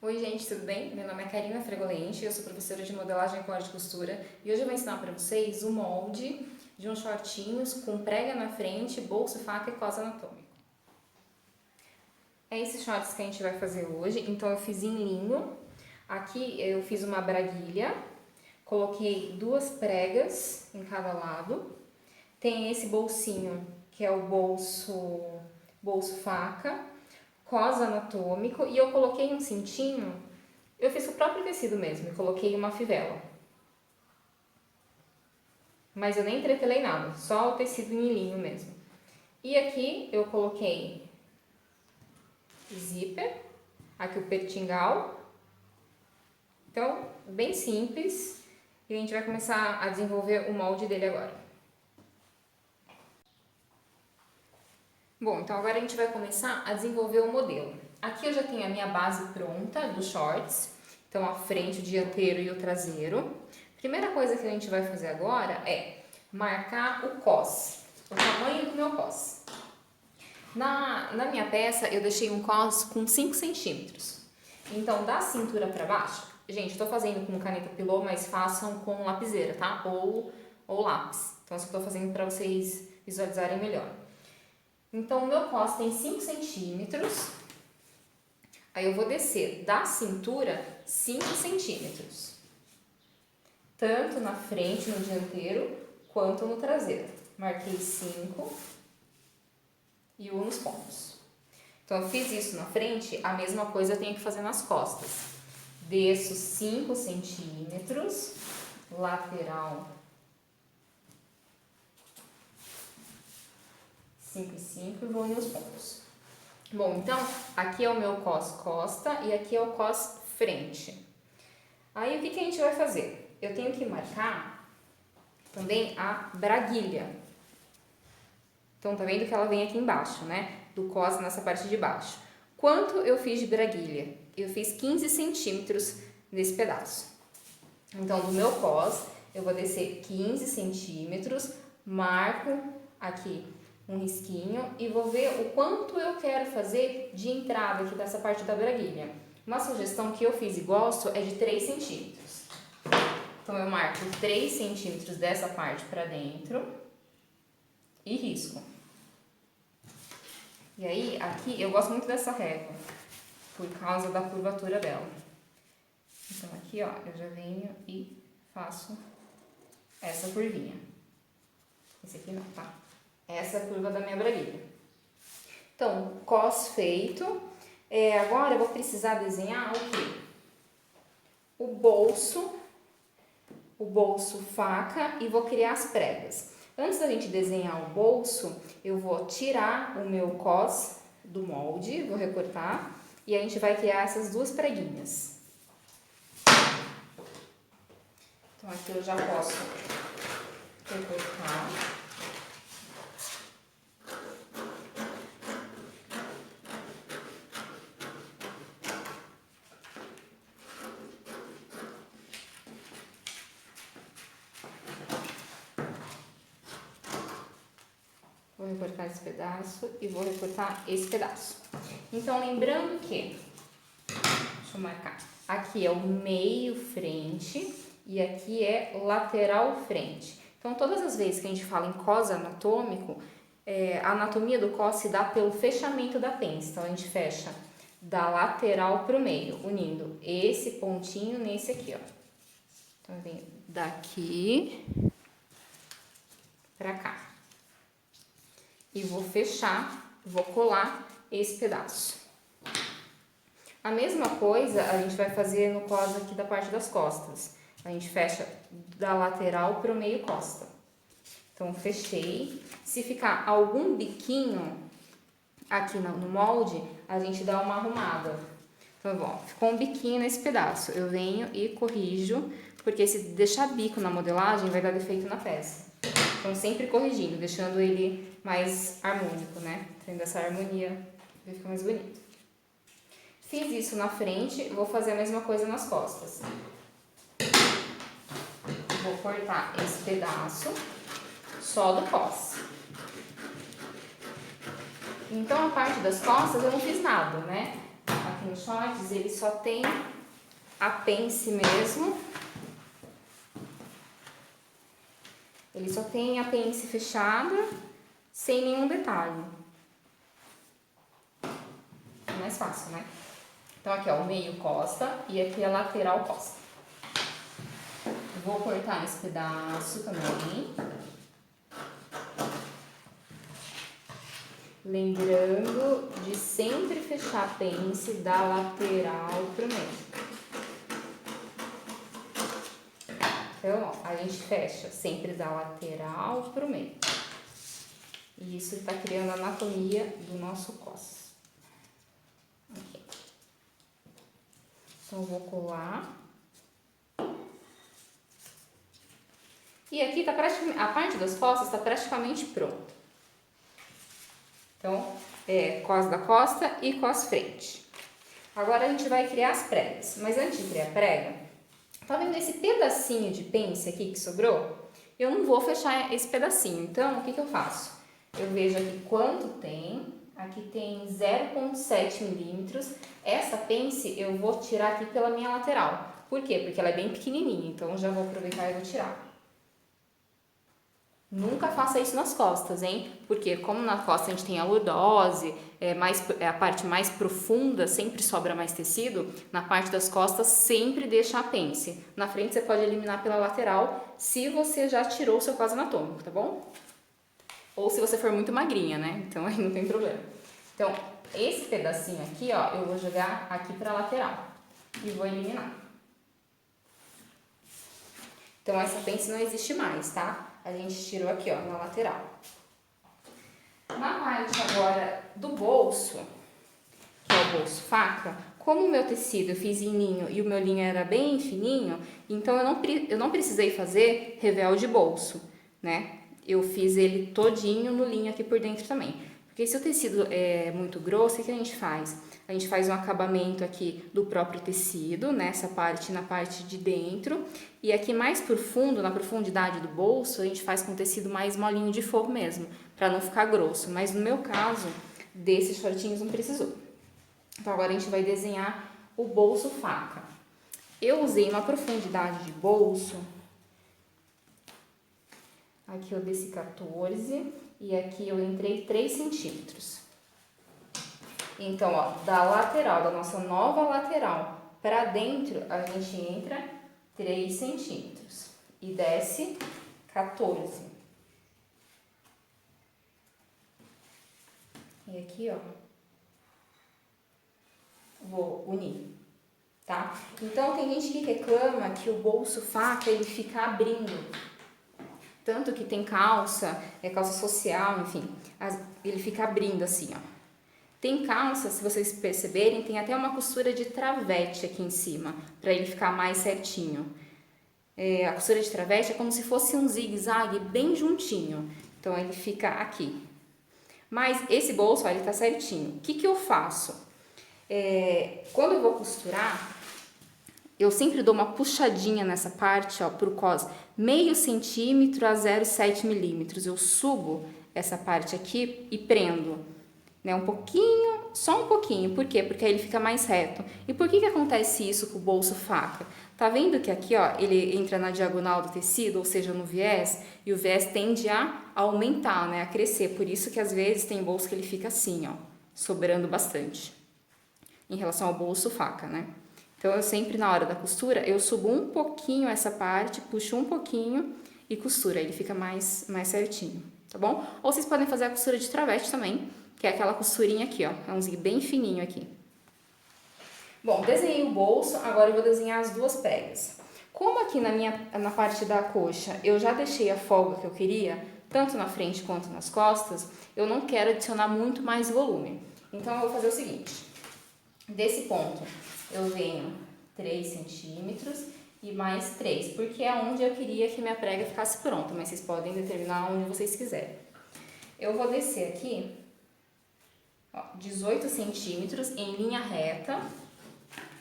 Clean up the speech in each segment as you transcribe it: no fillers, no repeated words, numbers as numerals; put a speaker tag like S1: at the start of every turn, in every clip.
S1: Oi gente, tudo bem? Meu nome é Karina Fregolente, eu sou professora de modelagem com arte de costura e hoje eu vou ensinar para vocês o molde de uns shortinhos com prega na frente, bolso, faca e cos anatômico. É esses shorts que a gente vai fazer hoje, então eu fiz em linho. Aqui eu fiz uma braguilha, coloquei 2 pregas em cada lado. Tem esse bolsinho que é o bolso faca, cos anatômico, e eu coloquei um cintinho, eu fiz com o próprio tecido mesmo, e coloquei uma fivela. Mas eu nem entretelei nada, só o tecido em linho mesmo. E aqui eu coloquei zíper, aqui o pertingal. Então, bem simples, e a gente vai começar a desenvolver o molde dele agora. Bom, então agora a gente vai começar a desenvolver o modelo. Aqui eu já tenho a minha base pronta dos shorts, então a frente, o dianteiro e o traseiro. Primeira coisa que a gente vai fazer agora é marcar o cos, o tamanho do meu cos. Na minha peça eu deixei um cos com 5 centímetros. Então da cintura para baixo, gente, estou fazendo com caneta pilô, mas façam com lapiseira, tá? Ou lápis. Então eu estou fazendo para vocês visualizarem melhor. Então, o meu cos tem 5 centímetros, aí eu vou descer da cintura 5 centímetros, tanto na frente, no dianteiro, quanto no traseiro. Marquei 5 e 1 nos pontos. Então, eu fiz isso na frente, a mesma coisa eu tenho que fazer nas costas. Desço 5 centímetros, lateral 5 e 5 e vou nos pontos. Bom, então, aqui é o meu cos costa e aqui é o cos frente. Aí, o que a gente vai fazer? Eu tenho que marcar também a braguilha. Então, tá vendo que ela vem aqui embaixo, né? Do cos nessa parte de baixo. Quanto eu fiz de braguilha? Eu fiz 15 centímetros nesse pedaço. Então, do meu cos, eu vou descer 15 centímetros, marco aqui um risquinho e vou ver o quanto eu quero fazer de entrada aqui dessa parte da braguilha. Uma sugestão que eu fiz e gosto é de 3 centímetros. Então, eu marco 3 centímetros dessa parte para dentro e risco. E aí, aqui, eu gosto muito dessa régua, por causa da curvatura dela. Então, aqui, ó, eu já venho e faço essa curvinha. Esse aqui não, tá? Essa é a curva da minha braguilha. Então, cos feito. Agora eu vou precisar desenhar o quê? O bolso faca e vou criar as pregas. Antes da gente desenhar o bolso, eu vou tirar o meu cos do molde, vou recortar, e a gente vai criar essas 2 preguinhas. Então, aqui eu já posso recortar. Vou recortar esse pedaço e vou recortar esse pedaço. Então, lembrando que, deixa eu marcar, aqui é o meio frente e aqui é lateral frente. Então, todas as vezes que a gente fala em cos anatômico, a anatomia do cos se dá pelo fechamento da pence. Então, a gente fecha da lateral para o meio, unindo esse pontinho nesse aqui, ó. Então, eu venho daqui para cá. E vou fechar, vou colar esse pedaço. A mesma coisa a gente vai fazer no cos aqui da parte das costas. A gente fecha da lateral para o meio costa. Então, fechei. Se ficar algum biquinho aqui no molde, a gente dá uma arrumada. Então, bom, ficou um biquinho nesse pedaço. Eu venho e corrijo, porque se deixar bico na modelagem, vai dar defeito na peça. Então, sempre corrigindo, deixando ele mais harmônico, né? Tendo essa harmonia, vai ficar mais bonito. Fiz isso na frente, vou fazer a mesma coisa nas costas. Vou cortar esse pedaço só do cos. Então, a parte das costas eu não fiz nada, né? aqui no shorts, ele só tem a pence mesmo. Ele só tem a pence fechada, sem nenhum detalhe. É mais fácil, né? Então aqui, ó, o meio costa e aqui a lateral costa. Vou cortar esse pedaço também. Lembrando de sempre fechar a pence da lateral pro meio. Então, ó, a gente fecha sempre da lateral pro meio. E isso está criando a anatomia do nosso cos. Aqui. Então, eu vou colar. E aqui tá praticamente, a parte das costas está praticamente pronta. Então, cos da costa e cos frente. Agora a gente vai criar as pregas. Mas antes de criar a prega, tá vendo esse pedacinho de pence aqui que sobrou? Eu não vou fechar esse pedacinho. Então, o que eu faço? Eu vejo aqui quanto tem. Aqui tem 0,7 milímetros. Essa pence eu vou tirar aqui pela minha lateral. Por quê? Porque ela é bem pequenininha. Então, eu já vou aproveitar e vou tirar. Nunca faça isso nas costas, hein? Porque como na costa a gente tem a lordose, a parte mais profunda, sempre sobra mais tecido, na parte das costas sempre deixa a pence. Na frente você pode eliminar pela lateral, se você já tirou o seu cos anatômico, tá bom? Ou se você for muito magrinha, né? Então aí não tem problema. Então, esse pedacinho aqui, ó, eu vou jogar aqui pra lateral e vou eliminar. Então, essa pence não existe mais, tá? A gente tirou aqui, ó, na lateral. Na parte agora do bolso, que é o bolso faca, como o meu tecido eu fiz em linho e o meu linho era bem fininho, então eu não precisei fazer revel de bolso, né? Eu fiz ele todinho no linho aqui por dentro também. Porque se o tecido é muito grosso, o que a gente faz? A gente faz um acabamento aqui do próprio tecido, nessa parte, na parte de dentro. E aqui mais profundo, na profundidade do bolso, a gente faz com tecido mais molinho de forro mesmo, para não ficar grosso. Mas no meu caso, desses shortinhos não precisou. Então agora a gente vai desenhar o bolso faca. Eu usei uma profundidade de bolso. Aqui eu desci 14 e aqui eu entrei 3 centímetros. Então, ó, da lateral, da nossa nova lateral para dentro, a gente entra 3 centímetros e desce 14. E aqui, ó, vou unir, tá? Então, tem gente que reclama que o bolso faca, ele fica abrindo. Tanto que tem calça, calça social, enfim, ele fica abrindo assim, ó. Tem calça, se vocês perceberem, tem até uma costura de travete aqui em cima, para ele ficar mais certinho. A costura de travete é como se fosse um zigue-zague bem juntinho, então ele fica aqui. Mas esse bolso, ó, ele tá certinho. O que eu faço? Quando eu vou costurar, eu sempre dou uma puxadinha nessa parte, ó, pro cos, meio centímetro a 0,7 milímetros. Eu subo essa parte aqui e prendo. Né, um pouquinho, só um pouquinho. Por quê? Porque aí ele fica mais reto. E por que acontece isso com o bolso faca? Tá vendo que aqui, ó, ele entra na diagonal do tecido, ou seja, no viés, e o viés tende a aumentar, né, a crescer. Por isso que às vezes tem bolso que ele fica assim, ó, sobrando bastante. Em relação ao bolso faca, né? Então eu sempre na hora da costura, eu subo um pouquinho essa parte, puxo um pouquinho e costura, ele fica mais certinho, tá bom? Ou vocês podem fazer a costura de travete também, que é aquela costurinha aqui, ó, é um zigue bem fininho aqui. Bom, desenhei o bolso, agora eu vou desenhar as duas pregas. Como aqui na parte da coxa eu já deixei a folga que eu queria, tanto na frente quanto nas costas, eu não quero adicionar muito mais volume. Então eu vou fazer o seguinte, desse ponto eu venho 3 centímetros e mais 3, porque é onde eu queria que minha prega ficasse pronta, mas vocês podem determinar onde vocês quiserem. Eu vou descer aqui, ó, 18 centímetros em linha reta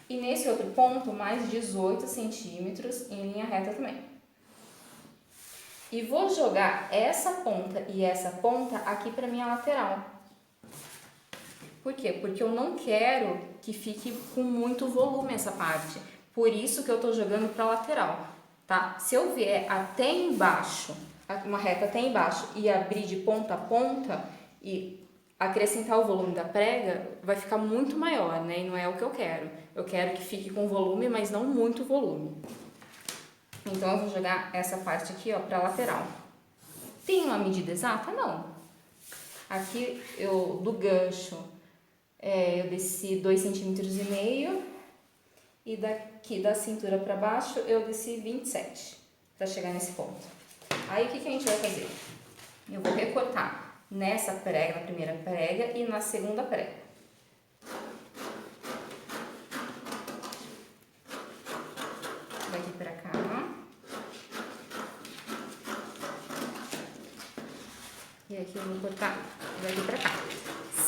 S1: e nesse outro ponto mais 18 centímetros em linha reta também. E vou jogar essa ponta e essa ponta aqui para minha lateral. Por quê? Porque eu não quero que fique com muito volume essa parte. Por isso que eu tô jogando pra lateral, tá? Se eu vier até embaixo, uma reta até embaixo e abrir de ponta a ponta e acrescentar o volume da prega, vai ficar muito maior, né? E não é o que eu quero. Eu quero que fique com volume, mas não muito volume. Então eu vou jogar essa parte aqui, ó, pra lateral. Tem uma medida exata? Não. Aqui do gancho, eu desci 2,5 cm e daqui da cintura para baixo eu desci 27 para chegar nesse ponto. Aí o que a gente vai fazer? Eu vou recortar nessa prega, na primeira prega e na segunda prega. Daqui para cá. E aqui eu vou cortar daqui pra cá.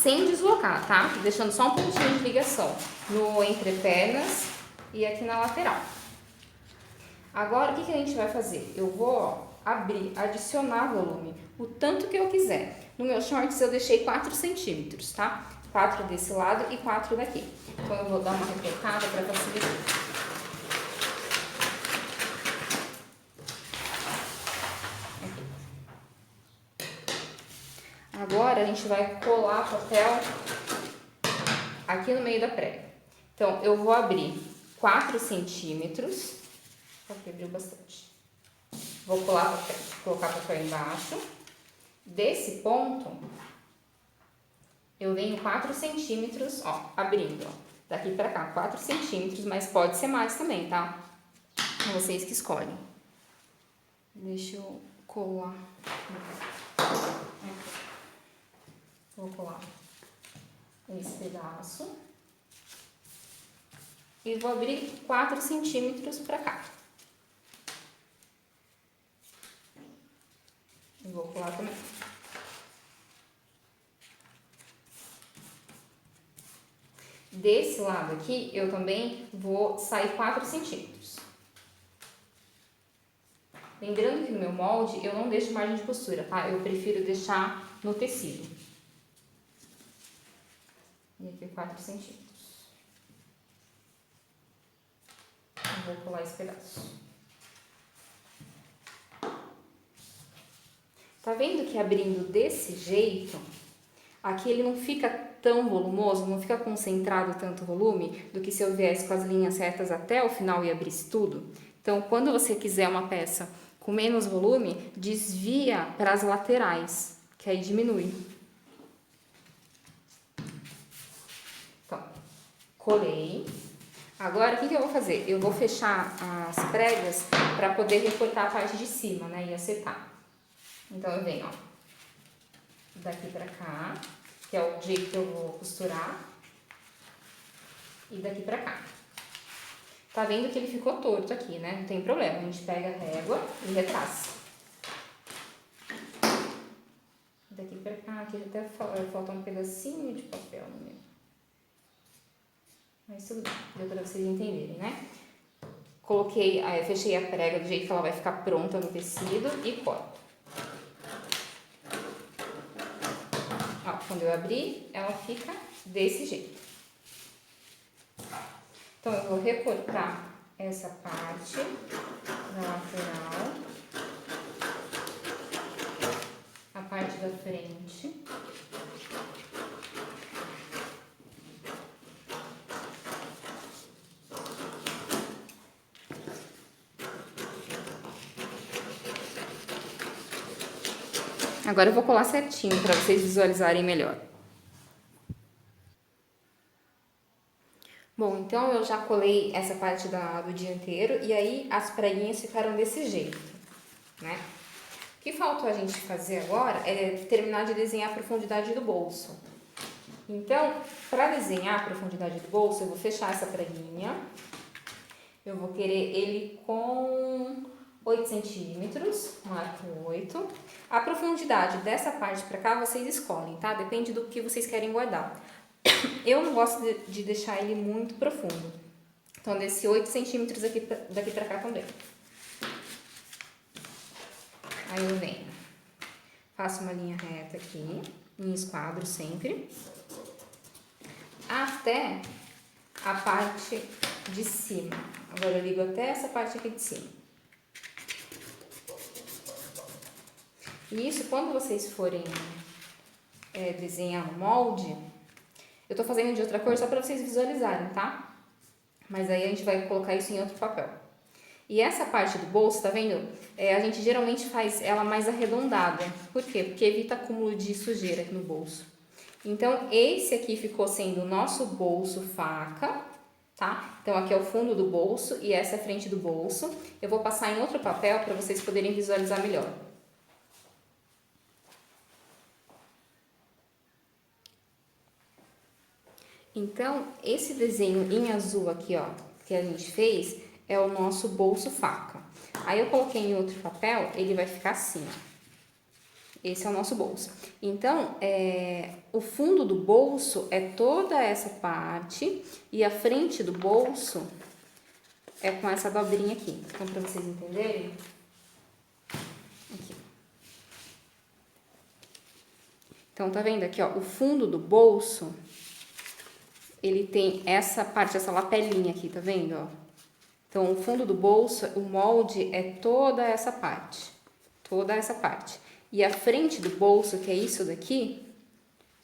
S1: Sem deslocar, tá? Deixando só um pontinho de ligação no entrepernas e aqui na lateral. Agora, o que a gente vai fazer? Eu vou, ó, abrir, adicionar volume, o tanto que eu quiser. No meu shorts eu deixei 4 centímetros, tá? 4 desse lado e 4 daqui. Então eu vou dar uma recortada para facilitar. Agora a gente vai colar papel aqui no meio da prega. Então eu vou abrir 4 centímetros. Aqui abriu bastante. Vou colar papel, colocar papel embaixo. Desse ponto, eu venho 4 centímetros, ó, abrindo, ó, daqui pra cá, 4 centímetros, mas pode ser mais também, tá? Vocês que escolhem. Deixa eu colar. Vou colar esse pedaço. E vou abrir 4 centímetros pra cá. E vou colar também. Desse lado aqui, eu também vou sair 4 centímetros. Lembrando que no meu molde, eu não deixo margem de costura, tá? Eu prefiro deixar no tecido. E aqui 4 centímetros. Eu vou colar esse pedaço. Tá vendo que abrindo desse jeito, aqui ele não fica tão volumoso, não fica concentrado tanto volume do que se eu viesse com as linhas retas até o final e abrisse tudo. Então, quando você quiser uma peça com menos volume, desvia para as laterais, que aí diminui. Então, colei. Agora, o que eu vou fazer? Eu vou fechar as pregas para poder recortar a parte de cima, né, e acertar. Então, eu venho, ó, daqui pra cá, que é o jeito que eu vou costurar, e daqui pra cá. Tá vendo que ele ficou torto aqui, né? Não tem problema, a gente pega a régua e retraça. Daqui pra cá, aqui até falta um pedacinho de papel no meio. Mas tudo bem, deu pra vocês entenderem, né? Coloquei, fechei a prega do jeito que ela vai ficar pronta no tecido e corto. Ó, quando eu abrir, ela fica desse jeito. Então, eu vou recortar essa parte da lateral, a parte da frente. Agora eu vou colar certinho para vocês visualizarem melhor. Bom, então eu já colei essa parte do dianteiro e aí as preguinhas ficaram desse jeito, né? O que faltou a gente fazer agora é terminar de desenhar a profundidade do bolso. Então, para desenhar a profundidade do bolso, eu vou fechar essa preguinha. Eu vou querer ele com 8 centímetros, marco 8. A profundidade dessa parte pra cá vocês escolhem, tá? Depende do que vocês querem guardar. Eu não gosto de deixar ele muito profundo. Então, desse 8 centímetros daqui pra cá também. Aí eu venho, faço uma linha reta aqui, em esquadro sempre. até a parte de cima. Agora eu ligo até essa parte aqui de cima. E isso, quando vocês forem desenhar no molde, eu tô fazendo de outra cor só para vocês visualizarem, tá? Mas aí a gente vai colocar isso em outro papel. E essa parte do bolso, tá vendo? A gente geralmente faz ela mais arredondada. Por quê? Porque evita acúmulo de sujeira aqui no bolso. Então, esse aqui ficou sendo o nosso bolso faca, tá? Então, aqui é o fundo do bolso e essa é a frente do bolso. Eu vou passar em outro papel para vocês poderem visualizar melhor. Então, esse desenho em azul aqui, ó, que a gente fez, é o nosso bolso faca. Aí eu coloquei em outro papel, ele vai ficar assim, ó. Esse é o nosso bolso. Então, o fundo do bolso é toda essa parte e a frente do bolso é com essa dobrinha aqui. Então, para vocês entenderem, aqui. Então, tá vendo aqui, ó, o fundo do bolso, ele tem essa parte, essa lapelinha aqui, tá vendo, ó? Então, o fundo do bolso, o molde é toda essa parte. Toda essa parte. E a frente do bolso, que é isso daqui,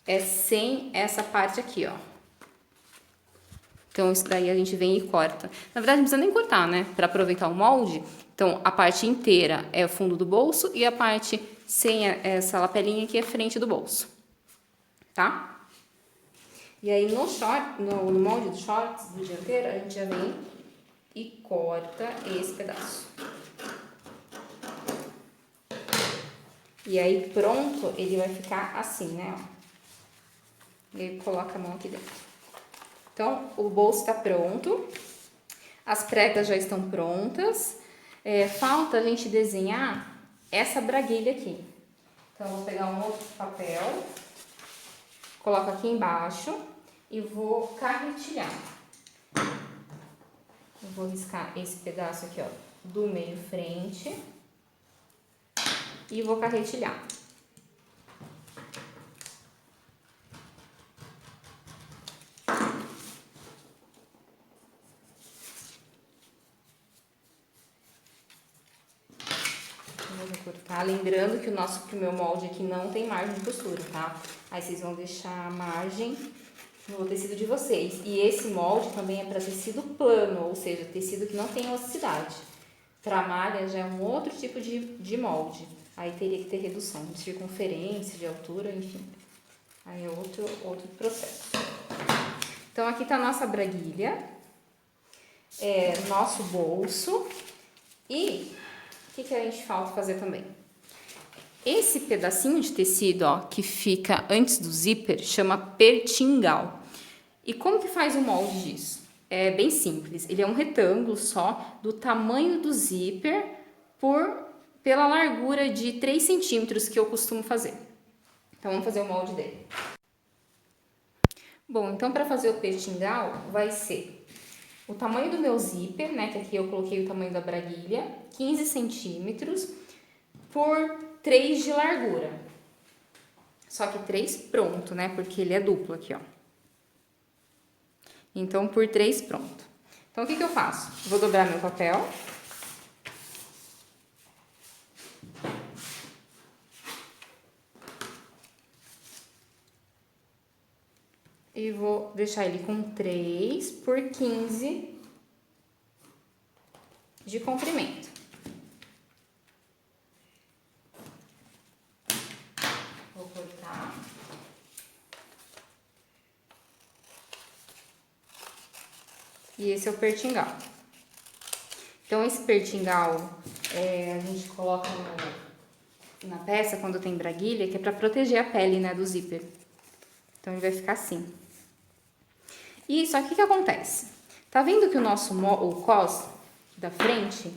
S1: é sem essa parte aqui, ó. Então, isso daí a gente vem e corta. Na verdade, não precisa nem cortar, né? Para aproveitar o molde. Então, a parte inteira é o fundo do bolso e a parte sem essa lapelinha aqui é a frente do bolso. Tá? E aí, no molde dos shorts do dianteiro, a gente já vem e corta esse pedaço. E aí, pronto, ele vai ficar assim, né? Ó. E aí, coloca a mão aqui dentro. Então, o bolso tá pronto. As pregas já estão prontas. Falta a gente desenhar essa braguilha aqui. Então, eu vou pegar um outro papel, coloco aqui embaixo e vou carretilhar. Eu vou riscar esse pedaço aqui, ó, do meio frente. E vou carretilhar. Vou recortar, lembrando que o meu molde aqui não tem margem de costura, tá? Aí vocês vão deixar a margem no tecido de vocês. E esse molde também é para tecido plano, ou seja, tecido que não tem elasticidade. Para malha já é um outro tipo de molde. Aí teria que ter redução de circunferência, de altura, enfim. Aí é outro processo. Então, aqui tá a nossa braguilha, nosso bolso. E o que a gente falta fazer também? Esse pedacinho de tecido, ó, que fica antes do zíper, chama pertingal. E como que faz o molde disso? É bem simples. Ele é um retângulo só, do tamanho do zíper pela largura de 3 centímetros que eu costumo fazer. Então, vamos fazer o molde dele. Bom, então para fazer o pertingal vai ser o tamanho do meu zíper, né, que aqui eu coloquei o tamanho da braguilha, 15 centímetros por 3 de largura. Só que 3 pronto, né, porque ele é duplo aqui, ó. Então, por 3 pronto. Então, o que eu faço? Vou dobrar meu papel. E vou deixar ele com 3 por 15 de comprimento. Vou cortar. E esse é o pertingal. Então, esse pertingal a gente coloca na peça quando tem braguilha, que é para proteger a pele, né, do zíper. Então, ele vai ficar assim. E só que o que acontece? Tá vendo que o cos da frente,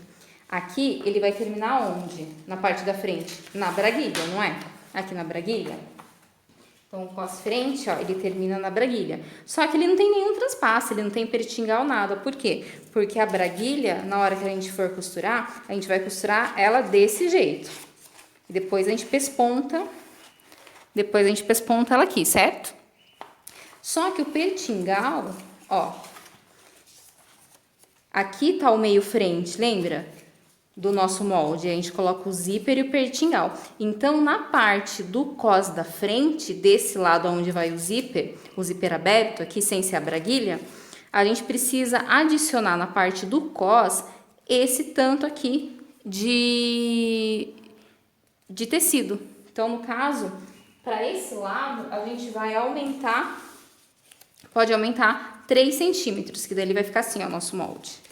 S1: aqui, ele vai terminar onde? Na parte da frente? Na braguilha, não é? Aqui na braguilha. Então, o cos frente, ó, ele termina na braguilha. Só que ele não tem nenhum transpasso, ele não tem pertingal, nada. Por quê? Porque a braguilha, na hora que a gente for costurar, a gente vai costurar ela desse jeito. Depois a gente pesponta ela aqui, certo? Só que o pertingal, ó, aqui tá o meio frente, lembra? Do nosso molde, a gente coloca o zíper e o pertingal. Então, na parte do cos da frente, desse lado onde vai o zíper aberto, aqui sem ser a braguilha, a gente precisa adicionar na parte do cos esse tanto aqui de tecido. Então, no caso, para esse lado, a gente vai aumentar, pode aumentar 3 centímetros, que daí ele vai ficar assim, ó, nosso molde.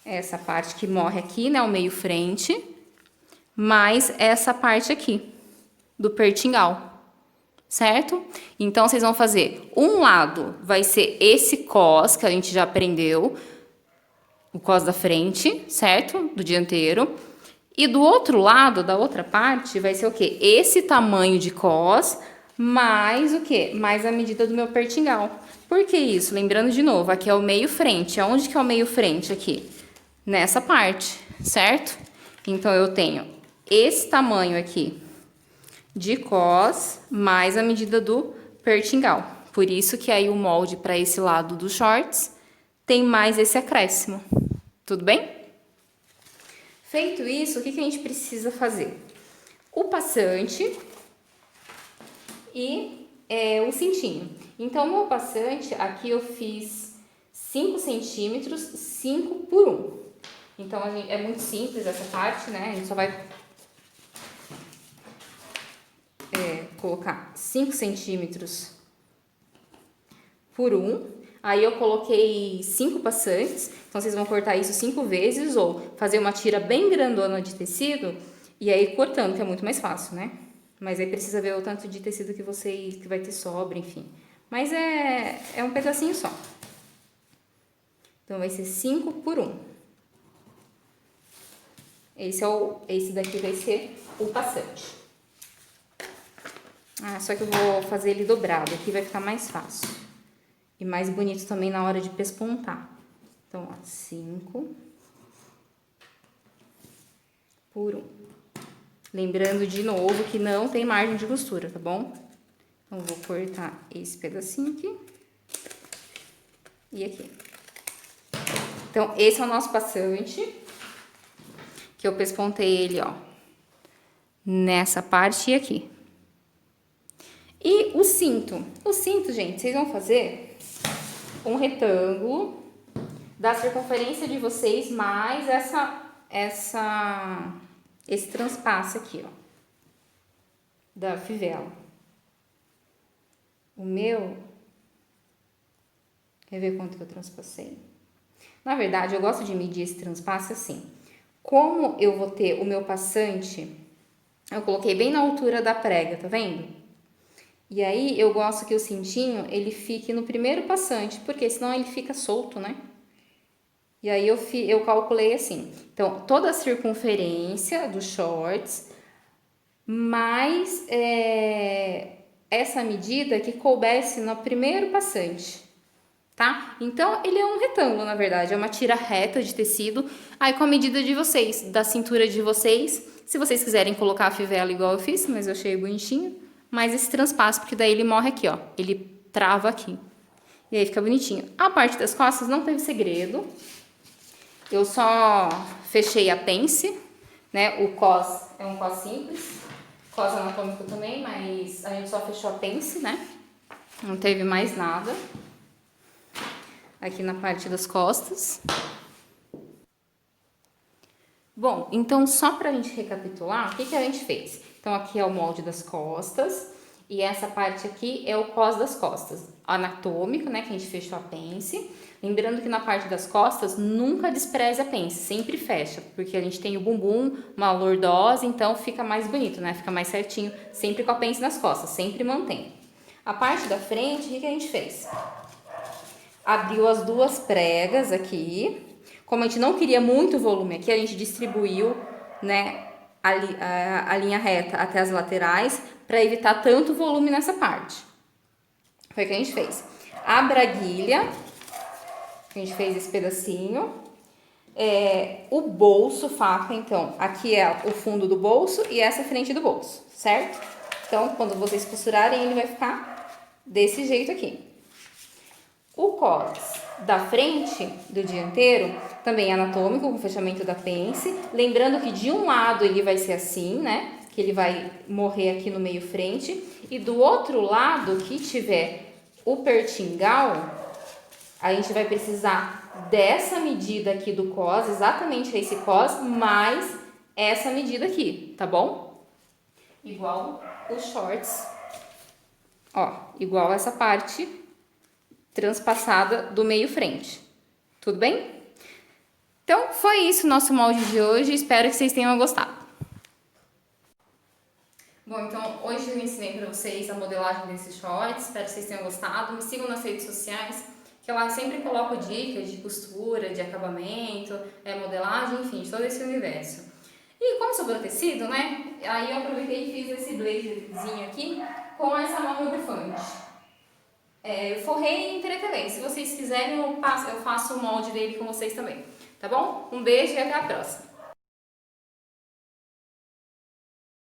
S1: Essa parte que morre aqui, né, o meio frente, mais essa parte aqui, do pertingal, certo? Então, vocês vão fazer, um lado vai ser esse cos, que a gente já aprendeu, o cos da frente, certo? Do dianteiro. E do outro lado, da outra parte, vai ser o quê? Esse tamanho de cos, mais o quê? Mais a medida do meu pertingal. Por que isso? Lembrando de novo, aqui é o meio frente. Aonde que é o meio frente aqui? Nessa parte, certo? Então, eu tenho esse tamanho aqui de cos, mais a medida do pertingal. Por isso que aí o molde para esse lado dos shorts tem mais esse acréscimo. Tudo bem? Feito isso, o que a gente precisa fazer? O passante e o cintinho. Então, no passante, aqui eu fiz 5 centímetros, 5 por 1. Então, é muito simples essa parte, né? A gente só vai colocar 5 centímetros por 1. Aí, eu coloquei 5 passantes. Então, vocês vão cortar isso 5 vezes ou fazer uma tira bem grandona de tecido e aí cortando, que é muito mais fácil, né? Mas aí precisa ver o tanto de tecido que vai ter sobra, enfim. Mas é um pedacinho só. Então, vai ser 5 por 1. Esse daqui vai ser o passante. Só que eu vou fazer ele dobrado, aqui vai ficar mais fácil. E mais bonito também na hora de pespontar. Então, ó, 5 por 1. Lembrando de novo que não tem margem de costura, tá bom? Então, vou cortar esse pedacinho aqui. E aqui. Então, esse é o nosso passante. Que eu pespontei ele, ó, nessa parte e aqui. E o cinto. O cinto, gente, vocês vão fazer um retângulo da circunferência de vocês mais esse transpasso aqui, ó, da fivela. O meu, quer ver quanto que eu transpassei? Na verdade, eu gosto de medir esse transpasso assim. Como eu vou ter o meu passante, eu coloquei bem na altura da prega, tá vendo? E aí, eu gosto que o cintinho, ele fique no primeiro passante, porque senão ele fica solto, né? E aí, eu calculei assim. Então, toda a circunferência dos shorts, mais essa medida que coubesse no primeiro passante. Tá? Então, ele é um retângulo, na verdade, é uma tira reta de tecido, aí com a medida de vocês, da cintura de vocês, se vocês quiserem colocar a fivela igual eu fiz, mas eu achei bonitinho, mas esse transpasso, porque daí ele morre aqui, ó, ele trava aqui, e aí fica bonitinho. A parte das costas não teve segredo, eu só fechei a pence, né, o cos é um cos simples, cos anatômico também, mas a gente só fechou a pence, né, não teve mais nada. Aqui na parte das costas. Bom, então só pra gente recapitular, o que a gente fez? Então aqui é o molde das costas e essa parte aqui é o cos das costas. Anatômico, né, que a gente fechou a pence. Lembrando que na parte das costas, nunca despreze a pence, sempre fecha, porque a gente tem o bumbum, uma lordose, então fica mais bonito, né, fica mais certinho, sempre com a pence nas costas, sempre mantém. A parte da frente, o que a gente fez? Abriu as duas pregas aqui. Como a gente não queria muito volume aqui, a gente distribuiu, né, a linha reta até as laterais para evitar tanto volume nessa parte. Foi o que a gente fez. A braguilha, a gente fez esse pedacinho. O bolso, faca, então, aqui é o fundo do bolso e essa é a frente do bolso, certo? Então, quando vocês costurarem, ele vai ficar desse jeito aqui. O cos da frente do dianteiro também é anatômico, com fechamento da pence. Lembrando que de um lado ele vai ser assim, né? Que ele vai morrer aqui no meio frente. E do outro lado, que tiver o pertingal, a gente vai precisar dessa medida aqui do cos, exatamente esse cos, mais essa medida aqui, tá bom? Igual os shorts, ó, igual essa parte transpassada do meio frente. Tudo bem? Então, foi isso o nosso molde de hoje. Espero que vocês tenham gostado. Bom, então, hoje eu ensinei para vocês a modelagem desses shorts. Espero que vocês tenham gostado. Me sigam nas redes sociais, que lá eu sempre coloco dicas de costura, de acabamento, modelagem, enfim, de todo esse universo. E como sobrou tecido, né? Aí eu aproveitei e fiz esse blazerzinho aqui com essa manga bufante. Eu forrei e entretelei. Se vocês quiserem, eu faço o molde dele com vocês também. Tá bom? Um beijo e até a próxima!